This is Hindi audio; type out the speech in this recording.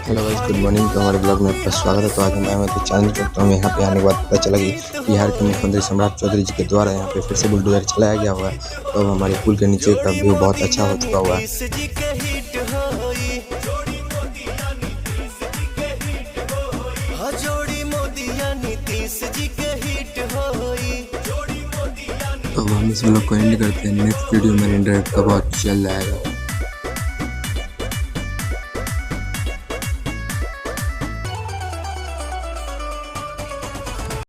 Hello guys, good morning. तो हमारे ब्लॉग में आपका स्वागत है। तो आज मैं तो चैलेंज करता हूँ। यहाँ पे आने के बाद पता चला कि बिहार के मुख्यमंत्री सम्राट चौधरी जी के द्वारा यहाँ पे फिर से बुलडोजर चलाया गया हुआ है। तो अब हमारे पुल के नीचे का व्यू बहुत अच्छा हो चुका हुआ है। तो अब हम इस ब्लॉग को एंड करते हैं। नेक्स्ट वीडियो में इंटरनेट का बहुत चल जाएगा।